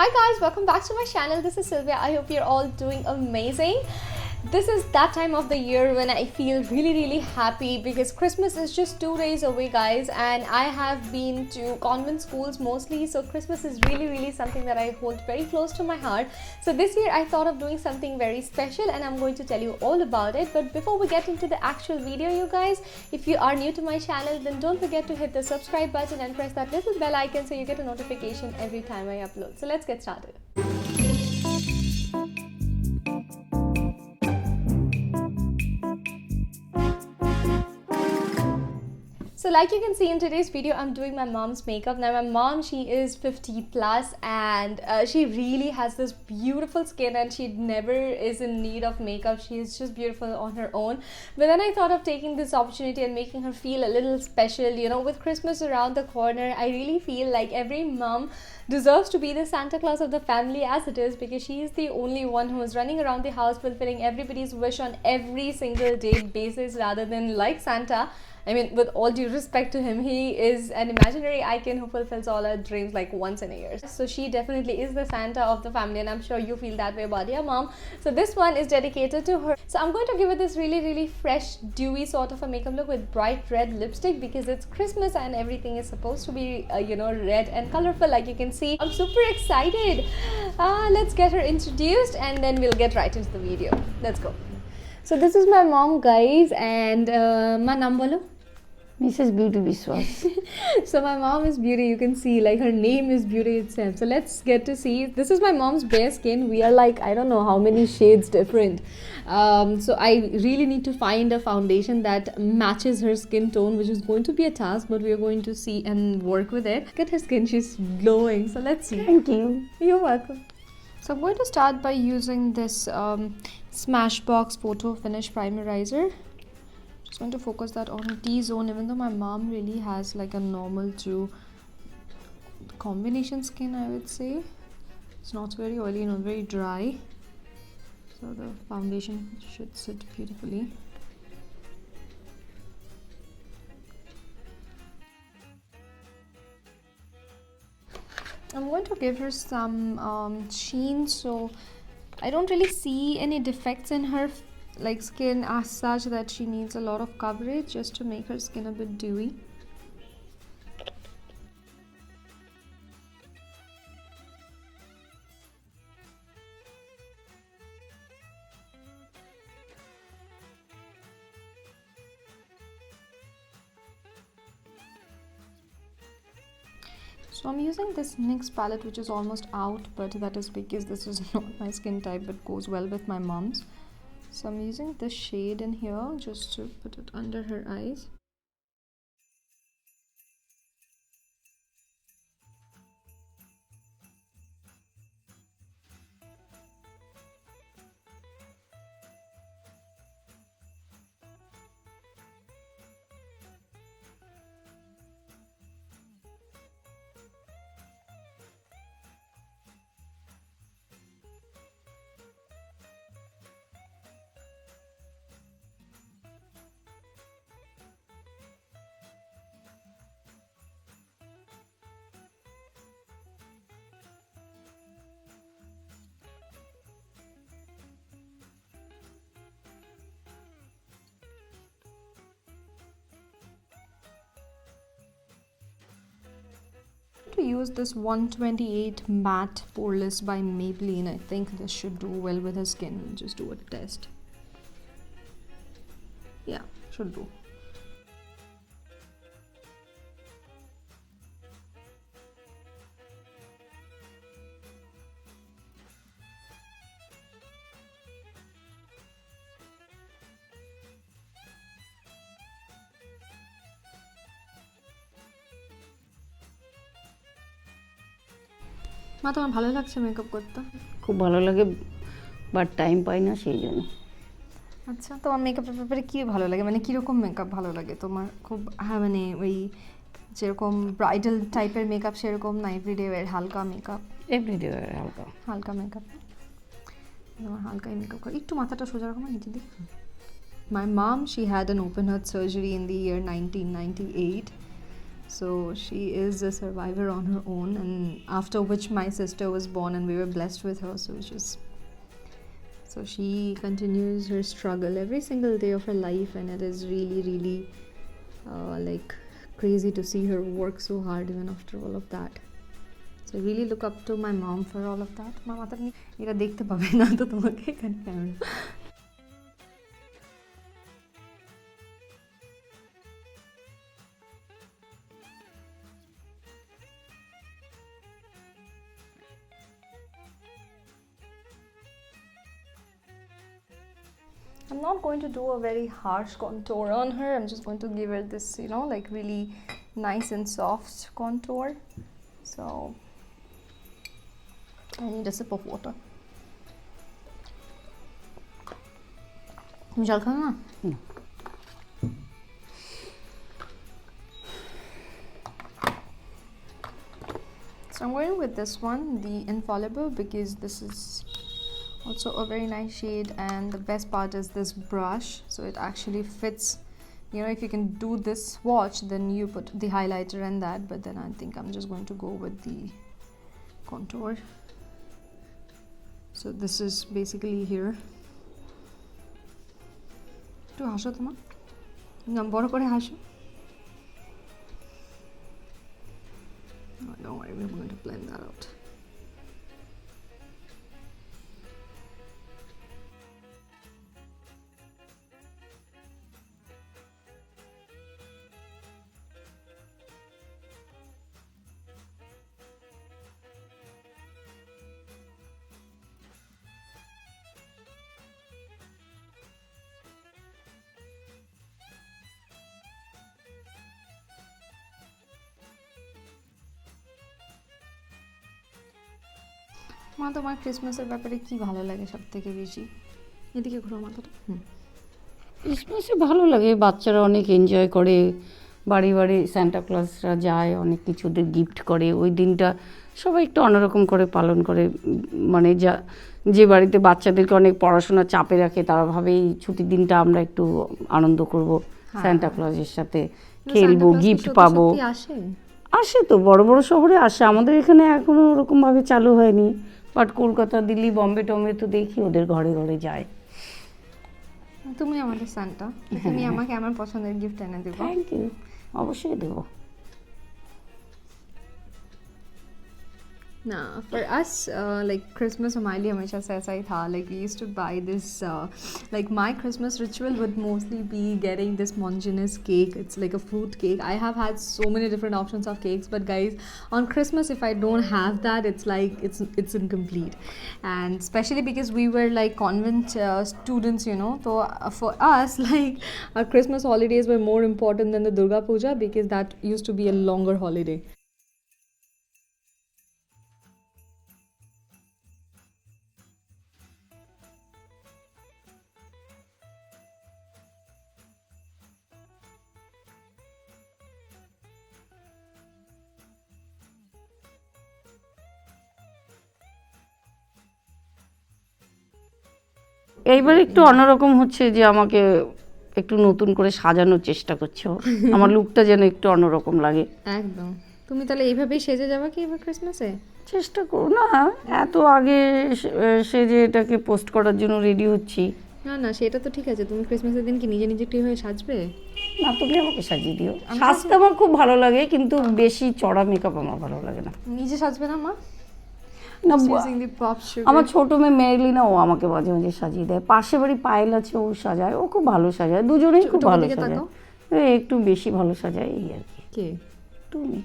Hi guys, welcome back to my channel. This is Sylvia. I hope you're all doing amazing. This is that time of the year when I feel really happy because Christmas is just 2 days away, guys, and I have been to convent schools mostly, so Christmas is really something that I hold very close to my heart. So this year I thought of doing something very special and I'm going to tell you all about it. But before we get into the actual video, you guys, if you are new to my channel, then don't forget to hit the subscribe button and press that little bell icon so you get a notification every time I upload. So let's get started. So like you can see in today's video, I'm doing my mom's makeup. Now my mom, she is 50 plus and she really has this beautiful skin and she never is in need of makeup. She is just beautiful on her own. But then I thought of taking this opportunity and making her feel a little special. You know, with Christmas around the corner, I really feel like every mom deserves to be the Santa Claus of the family as it is, because she is the only one who is running around the house fulfilling everybody's wish on every single day basis, rather than like Santa. I mean, with all due respect to him, he is an imaginary icon who fulfills all our dreams like once in a year. So she definitely is the Santa of the family, and I'm sure you feel that way about your mom. So this one is dedicated to her. So I'm going to give it this really fresh, dewy sort of a makeup look with bright red lipstick, because it's Christmas and everything is supposed to be, red and colorful, like you can see. I'm super excited. Let's get her introduced and then we'll get right into the video. Let's go. So this is my mom, guys, and my naam bolo? Mrs. Beauty Biswas. So my mom is Beauty. You can see like her name is Beauty itself. So let's get to see. This is my mom's bare skin. We are like, I don't know how many shades different. So I really need to find a foundation that matches her skin tone, which is going to be a task, but we are going to see and work with it. Look at her skin. She's glowing. So let's see. Thank you. You're welcome. So I'm going to start by using this Smashbox Photo Finish Primerizer. Just going to focus that on T-zone, even though my mom really has like a normal to combination skin, I would say. It's not very oily, not very dry. So the foundation should sit beautifully. I'm going to give her some sheen, so I don't really see any defects in her like skin as such that she needs a lot of coverage, just to make her skin a bit dewy. So I'm using this NYX palette, which is almost out, but that is because this is not my skin type but goes well with my mom's. So I'm using this shade in here just to put it under her eyes. To use this 128 matte poreless by Maybelline. I think this should do well with her skin. We'll just do a test. Yeah, should do. মা, তোমার ভালো লাগছে makeup করতে? খুব ভালো লাগে, but time পাই না সেই জন্য। আচ্ছা, তোমার মেকআপের ব্যাপারে কী ভালো লাগে, মানে কীরকম মেকআপ ভালো লাগে তোমার? খুব মানে ওই যেরকম ব্রাইডাল টাইপের মেকআপ সেরকম না, এভরিডে ওয়ার হালকা মেকআপ? এভরিডে হালকা হালকা মেকআপ। তোমার হালকাই মেকআপ করে। একটু মাথাটা সোজা রকম নিচে দিক। My mom, she had an open heart surgery in the year 1998. So she is a survivor on her own, and after which my sister was born, and we were blessed with her. So she continues her struggle every single day of her life, and it is really, really like crazy to see her work so hard even after all of that. So I really look up to my mom for all of that. My mother এটা দেখতে পাবে না তো তোমাকে এখানে camera. I'm not going to do a very harsh contour on her. I'm just going to give her this, you know, like really nice and soft contour. So I need a sip of water. জল খাও না? So I'm going with this one, the Infallible, because this is also a very nice shade, and the best part is this brush, so it actually fits. You know, if you can do this swatch, then you put the highlighter and that, but then I think I'm just going to go with the contour. So this is basically here. একটু হাসো তোমার না বড় করে হাসো। Don't worry, we're going to blend that out. মা তোমার ক্রিসমাসের ব্যাপারে কি ভালো লাগে সব থেকে বেশি? এদিকে ঘুরো মাথাটা। ক্রিসমাসে ভালো লাগে, বাচ্চারা অনেক এনজয় করে, বাড়ি বাড়ি সান্টা ক্লজরা যায়, অনেক কিছু ওদের গিফট করে। ওই দিনটা সবাই একটু অন্যরকম করে পালন করে, মানে যে বাড়িতে বাচ্চাদেরকে অনেক পড়াশোনার চাপে রাখে তারা ভাবে এই ছুটির দিনটা আমরা একটু আনন্দ করব, সান্টা ক্লজের সাথে খেলবো, গিফট পাবো। আসে তো, বড় বড় শহরে আসে, আমাদের এখানে এখনো ওরকমভাবে চালু হয়নি, বাট কলকাতা, দিল্লি, বম্বে টম্বে তো দেখি ওদের ঘরে ঘরে যায়। তুমি আমাদের সান্টা, তুমি আমাকে আমার পছন্দের গিফট এনে দেবো। থ্যাংক ইউ, অবশ্যই দেবো। Nah, for us, like Christmas हमारे लिए हमेशा से ऐसा ही था. Like we used to buy this, like my Christmas ritual would mostly be getting this Mongenes cake. It's like a fruit cake. I have had so many different options of cakes, but guys, on Christmas if I don't have that, it's like it's incomplete. And especially because we were like convent students, you know. So for us, like our Christmas holidays were more important than the Durga Puja, because that used to be a longer holiday. এইবার একটু অন্যরকম হচ্ছে যে আমাকে একটু নতুন করে সাজানোর চেষ্টা করছো, আমার লুকটা যেন একটু অন্যরকম লাগে। একদম। তুমি তাহলে এইভাবেই সেজে যাবা কি এবার ক্রিসমাসে? চেষ্টা করো না, এত আগে সেজে এটাকে পোস্ট করার জন্য রেডি হচ্ছি। না না, সেটা তো ঠিক আছে, তুমি ক্রিসমাসের দিন কি নিজে নিজে একটু হয়ে সাজবে? না, তুমি আমাকে সাজিয়ে দিও। সাজতে আমার খুব ভালো লাগে, কিন্তু বেশি চড়া মেকআপ আমার ভালো লাগে না। নিজে সাজবে না মা? না, আমার ছোট মেয়ে মেরিলিনা, ও আমাকে মাঝে মাঝে সাজিয়ে দেয়। পাশে বাড়ি পায়েল আছে, ও সাজায়, ও খুব ভালো সাজায়, দুজনেই খুব ভালো সাজায়, একটু বেশি ভালো সাজায় এই আর কি। কে? তুমি।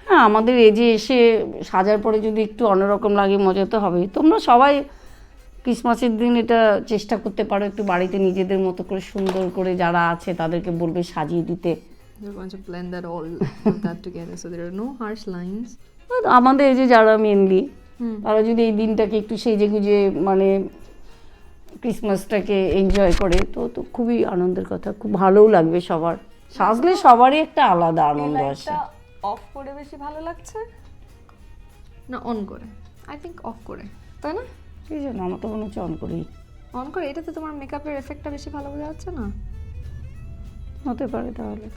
হ্যাঁ, আমাদের এজে এসে সাজার পরে যদি একটু অন্যরকম লাগে, মজা তো হবেই। তোমরা সবাই ক্রিসমাসের দিন এটা চেষ্টা করতে পারো, একটু বাড়িতে নিজেদের মতো করে সুন্দর করে যারা আছে তাদেরকে বলবে সাজিয়ে দিতে, You're going to blend that all of that together, so there are no harsh lines. আমাদের এই যে যারা মেনলি হুম। তারা যদি এই দিনটাকে একটু সেজে গুজে মানে ক্রিসমাসটাকে এনজয় করে তো তো খুবই আনন্দের কথা, খুব ভালোও লাগবে সবার। সাজলে সবারই একটা আলাদা আনন্দ আসে। অফ করে বেশি ভালো লাগছে না অন করে? আই থিঙ্ক অফ করে, তাই না? এই জন্য আমার তো মনে হচ্ছে অন করেই। অন করে এটাতে তোমার মেকআপের এফেক্টটা বেশি ভালো বোঝা যাচ্ছে না? হতে পারে তাহলে।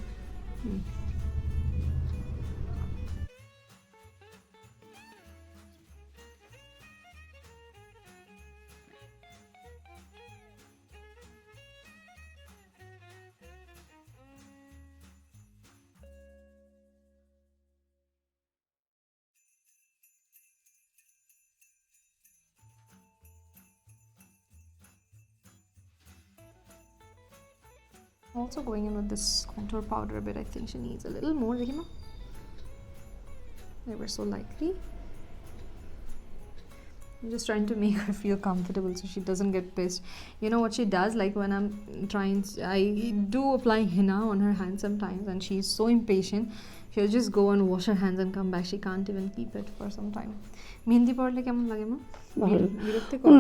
I'm also going in with this contour powder a bit. I think she needs a little more. Dekhi na? They were so likely. I'm just trying to make her feel comfortable so she doesn't get pissed. You know what she does? Like when I'm trying, I do apply henna on her hands sometimes, and she's so impatient. She'll just go and wash her hands and come back. She can't even keep it for some time. Mehndi পড়লে কেমন লাগে মা?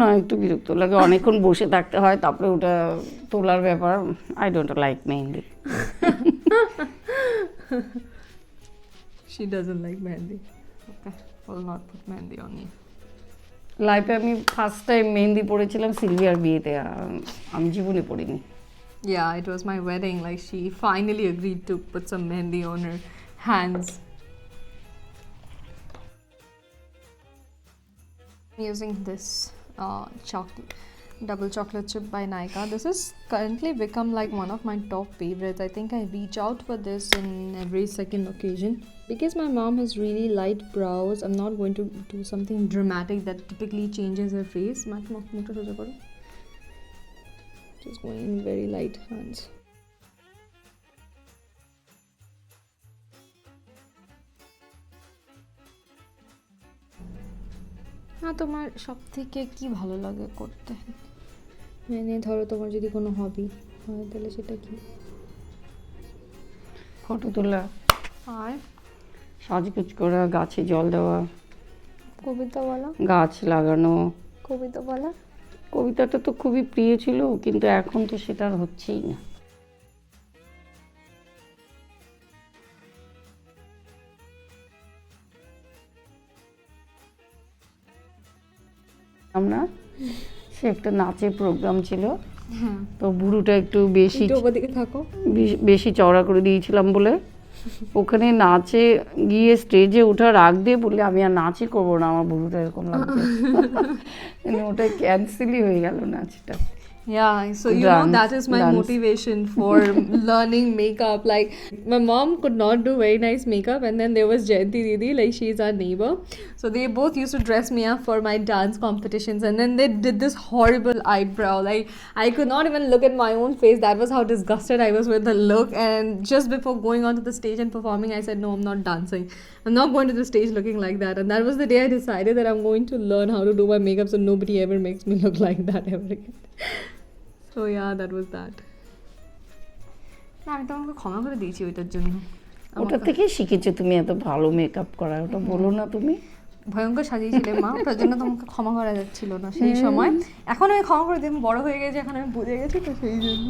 না, একটু বিরক্ত লাগে, অনেকক্ষণ বসে থাকতে হয়, তারপরে ওটা তোলার ব্যাপার। I don't like mehndi. She doesn't like mehendi. Okay, will not put mehendi on you. লাইফে আমি ফার্স্ট টাইম মেহেন্দি পড়েছিলাম সিলভিয়ার বিয়েতে, আমি জীবনে পড়িনি। Yeah, it was my wedding. Like she finally agreed to put some mehendi on her hands. I'm using this double chocolate chip by Nykaa. This has currently become like one of my top favorites. I think I reach out for this in every second occasion. Because my mom has really light brows, I'm not going to do something dramatic that typically changes her face. Just going in very light hands. না তোমার সব থেকে কি ভালো লাগে করতে? মানে ধরো তোমার যদি কোনো হবি হয় তাহলে সেটা কি? ফটো তোলা, আর সাজগোজ করা, গাছে জল দেওয়া, কবিতা বলা, গাছ লাগানো। কবিতা বলা? কবিতাটা তো খুবই প্রিয় ছিল, কিন্তু এখন তো সেটা আর হচ্ছেই না। আমরা সে একটা নাচের প্রোগ্রাম ছিল, তো বুড়োটা একটু বেশি চওড়া করে দিয়েছিলাম বলে ওখানে নাচে গিয়ে স্টেজে ওঠার আগ দিয়ে বললে আমি আর নাচই করবো না, আমার বুড়োটা এরকম লাগছে। ওটা ক্যান্সেলই হয়ে গেল নাচটা। Yeah, so you know that is my motivation for learning makeup. Like my mom could not do very nice makeup, and then there was Jayanti Didi, like she's our neighbor. So they both used to dress me up for my dance competitions, and then they did this horrible eyebrow. Like I could not even look at my own face. That was how disgusted I was with the look. And just before going onto the stage and performing, I said, no, I'm not dancing. I'm not going to the stage looking like that. And that was the day I decided that I'm going to learn how to do my makeup so nobody ever makes me look like that ever again. So yeah, that was that. না আমি তোমাকে ক্ষমা করে দিয়েছি ওইটার জন্য। ওটা থেকে শিখেছো তুমি এত ভালো মেকআপ করা, ওটা বলো না তুমি। ভয়ঙ্কর সাজিয়েছিলে মা, ওটার জন্য তোমাকে ক্ষমা করা যাচ্ছিল না সেই সময়। এখন আমি ক্ষমা করে দিই, বড় হয়ে গেছে, এখন আমি বুঝে গেছি তো সেই জন্য।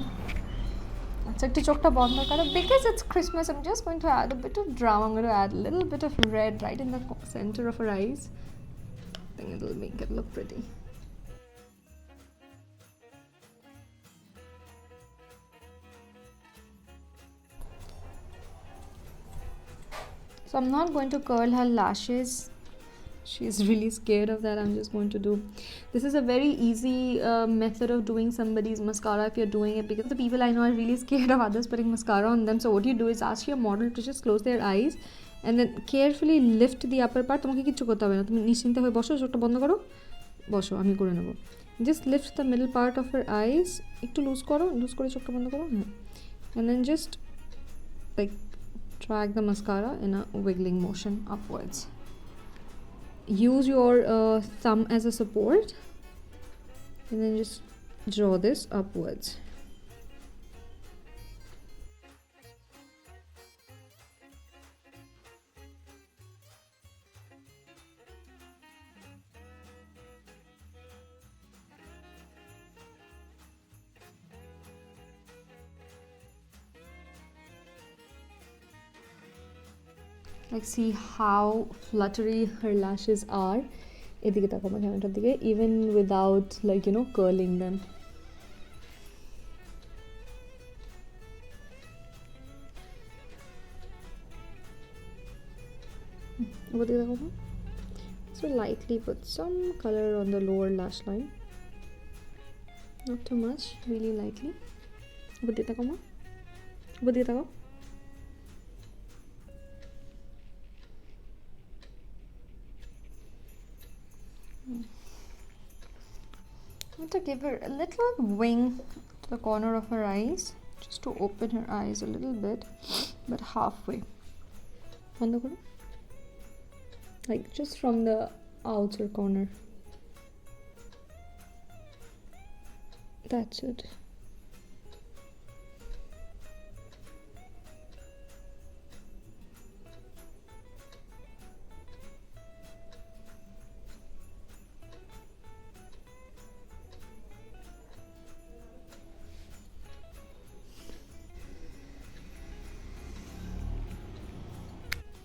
আচ্ছা একটু চোখটা বন্ধ করো। Because it's Christmas, I'm just going to add a bit of drama. I'm going to add a little bit of red right in the center of her eyes. I think it'll make it look pretty. So I'm not going to curl her lashes. She's really scared of that. I'm just going to do. This is a very easy method of doing somebody's mascara if you're doing it, because the people I know are really scared of others putting mascara on them. So what you do is ask your model to just close their eyes and then carefully lift the upper part. তোমাকে কিছু করতে হবে না, তুমি নিশ্চিন্তে হয়ে বসো, চোখটা বন্ধ করো, বসো, আমি করে নেব। Just lift the middle part of her eyes, একটু লুজ করো, লুজ করে চোখটা বন্ধ করো, হ্যাঁ, and then just like drag the mascara in a wiggling motion upwards. Use your thumb as a support and then just draw this upwards. Like, see how fluttery her lashes are. এদিকে তাকাও আমার ক্যামেরাটার দিকে, even without, like, you know, curling them. ওদিকে তাকাও। So lightly put some color on the lower lash line, not too much, really lightly. ওদিকে তাকাও মা, ওদিকে তাকাও। I want to give her a little wing to the corner of her eyes, just to open her eyes a little bit, but halfway. বন্ধ করো, like just from the outer corner. That's it.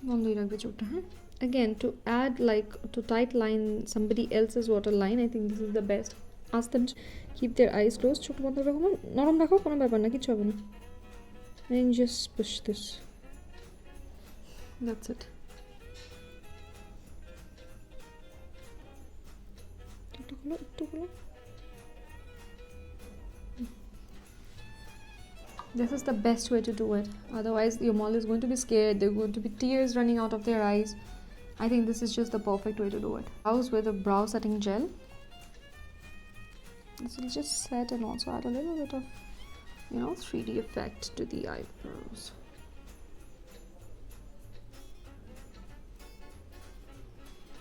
বন্ধই রাখবে চোখটা, হ্যাঁ? Again, to add, like, to tight line somebody else's waterline, I think this is the best. Ask them to keep their eyes closed. ছোট বন্ধ রাখো, নরম রাখো, কোনো ব্যাপার না, কিছু হবে না. And just push this. That's it. একটু খোলো, একটু খোলো. This is the best way to do it. Otherwise, your mall is going to be scared. There are going to be tears running out of their eyes. I think this is just the perfect way to do it. Brows with a brow setting gel. This will just set and also add a little bit of, you know, 3D effect to the eyebrows.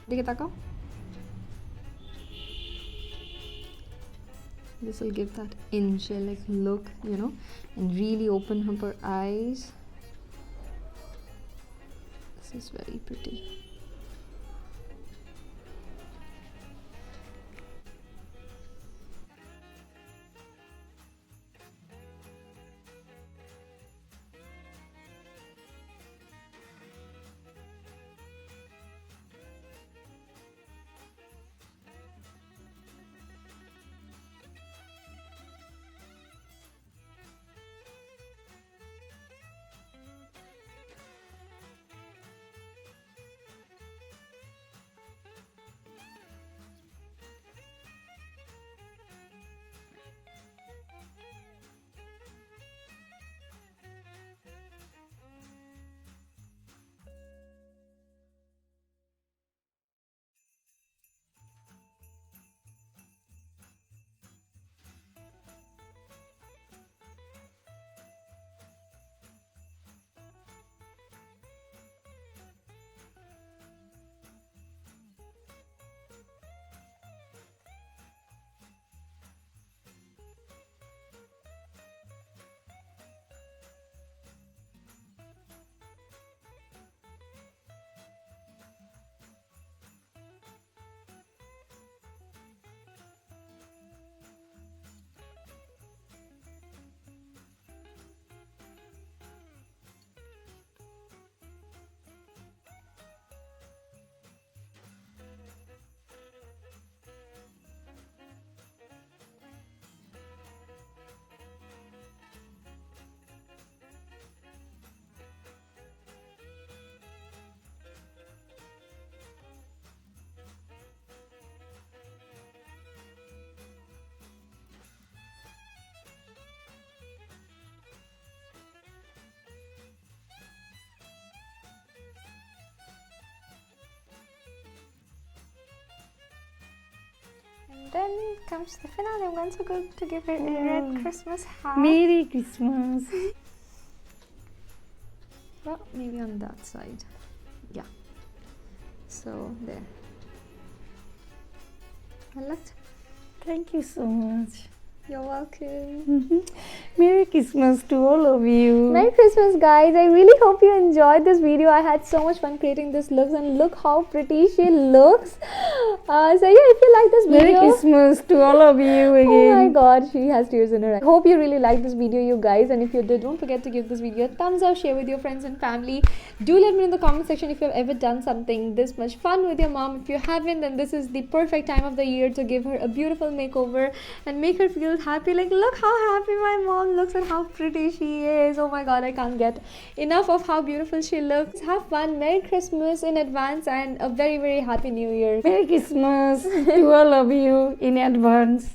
দিকে তাকাও. This will give that angelic look, you know, and really open up her eyes. This is very pretty. And then comes the finale. I'm also going to give her a red Christmas hat. Merry Christmas. Well, maybe on that side. Yeah. So there. I liked. Thank you so much. You're welcome. Merry Christmas to all of you. Merry Christmas, guys. I really hope you enjoyed this video. I had so much fun creating this looks, and look how pretty she looks. So yeah, if you like this video, Merry Christmas to all of you again. oh my god, she has tears in her eyes. Hope you really liked this video, you guys, and if you did, don't forget to give this video a thumbs up, share with your friends and family. Do let me know in the comment section if you've ever done something this much fun with your mom. If you haven't, then this is the perfect time of the year to give her a beautiful makeover and make her feel happy. Like, look how happy my mom looks and how pretty she is. Oh my god, I can't get enough of how beautiful she looks. Have fun. Merry Christmas in advance and a very, very happy new year. Merry Christmas to all of you in advance.